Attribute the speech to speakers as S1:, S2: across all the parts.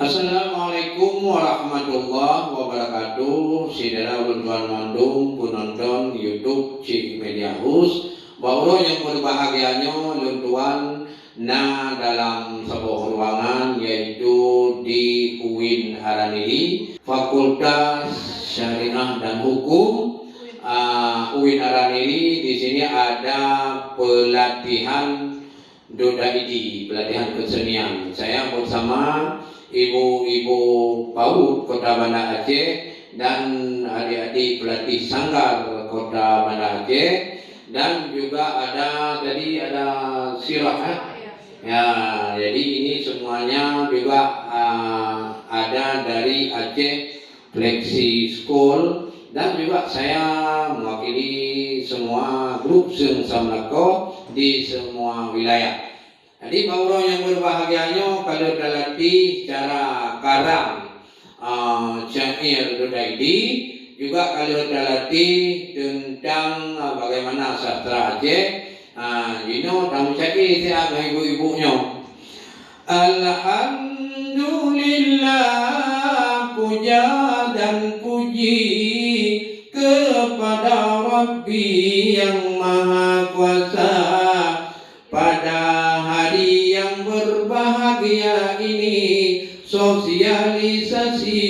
S1: Assalamualaikum warahmatullahi wabarakatuh. Saudara ulun mandung penonton YouTube Cik Media House, bahwa yang berbahagianya luntuan dalam sebuah ruangan yaitu di UIN Araniri, Fakultas Syariah dan Hukum. UIN Araniri di sini ada pelatihan Dodaidi, pelatihan kesenian. Saya bersama ibu-ibu PAUD Kota Banda Aceh dan adik-adik pelatih sanggar Kota Banda Aceh, dan juga ada sirah ya. Jadi ini semuanya juga ada dari Aceh Flexi School, dan juga saya mewakili semua grup Seung Samlako di semua wilayah. Jadi bawro yang berbahagianya kalau terlatih cara karang syair Dodaidi, juga kalau terlatih tentang bagaimana sastra Aceh. Tamu caki saya ibu-ibunya. Alhamdulillah, puja dan puji kepada Rabbi yang Maha Kuasa. Pada hari yang berbahagia ini, sosialisasi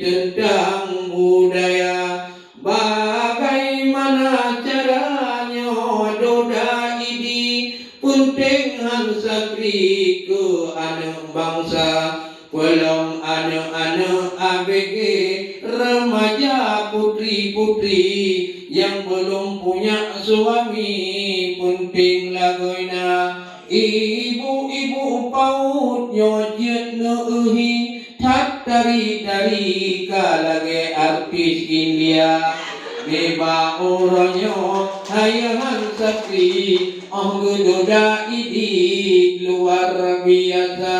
S1: tentang budaya. Bagaimana caranya Dodaidi penting hansakri ke anak bangsa, belum anak-anak ABG, remaja putri-putri yang belum punya suami, penting lagoina. Ibu-ibu PAUD nyojet neuhi tak tari-tari kalage artis India. Beba oronyo hayahan sakti Dodaidi luar biasa.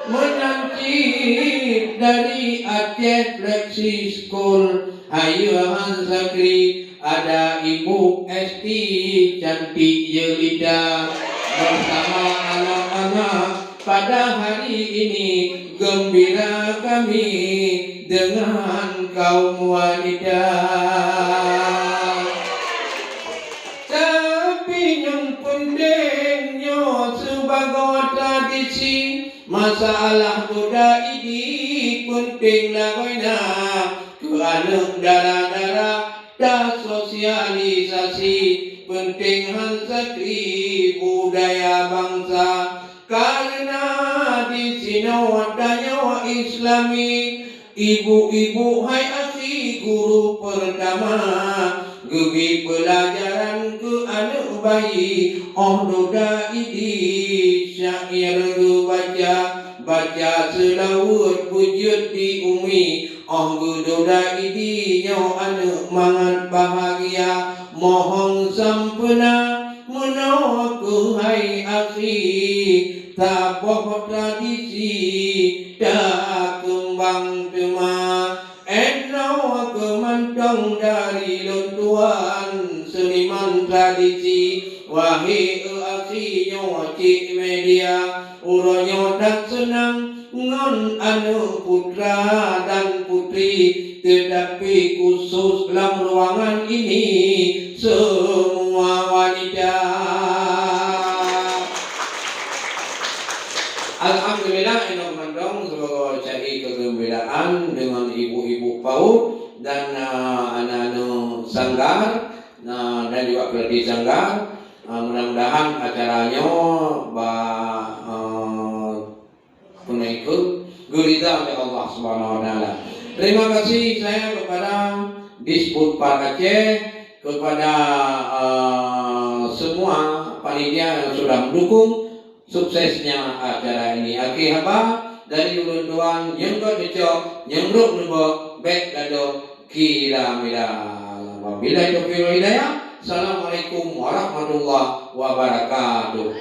S1: Menancip dari Aceh Flexi School hayahan sakti, ada Ibu Esti Cantik Yelida bersama anak-anak. Pada hari ini gembira kami dengan kaum wanita. Tapi yang pentingnya sebagai tradisi, masalah Dodaidi penting lagoina ke anak darah-darah. Dan sosialisasi penting hansakri budaya bangsa, karena di sini adanya Islami. Ibu-ibu hai akhi guru pertama, gebi pelajaran ke anak bayi. Dodaidi syair baca selawat wujud di umi. Dodaidi nyaw anak mangat bahagia, mohon sampena menawak hai akhi. Taboh tradisi dah kembang tema, enau kemantong dari luntuan seniman tradisi. Wahai akhi nyaw Cik Media, uronyo tak senang ngon anu putra dan putri, tetapi khusus dalam ruangan ini semua wanita. Alhamdulillah, ini mendong sebagai cari kegembiraan dengan ibu-ibu PAUD dan anak-anak sanggar dan juga pelatih sanggar. Mudah-mudahan acaranya ikut gurita oleh Allah Subhanahu wa Ta'ala. Terima kasih saya kepada Disput Park Aceh, kepada semua panitia yang sudah mendukung suksesnya acara ini. Aki haba dari ulun-tuan nyengkot dicok nyengruk nembok bek gado kira mila. Wabillahi taufiq wal hidayah. Assalamualaikum warahmatullahi wabarakatuh.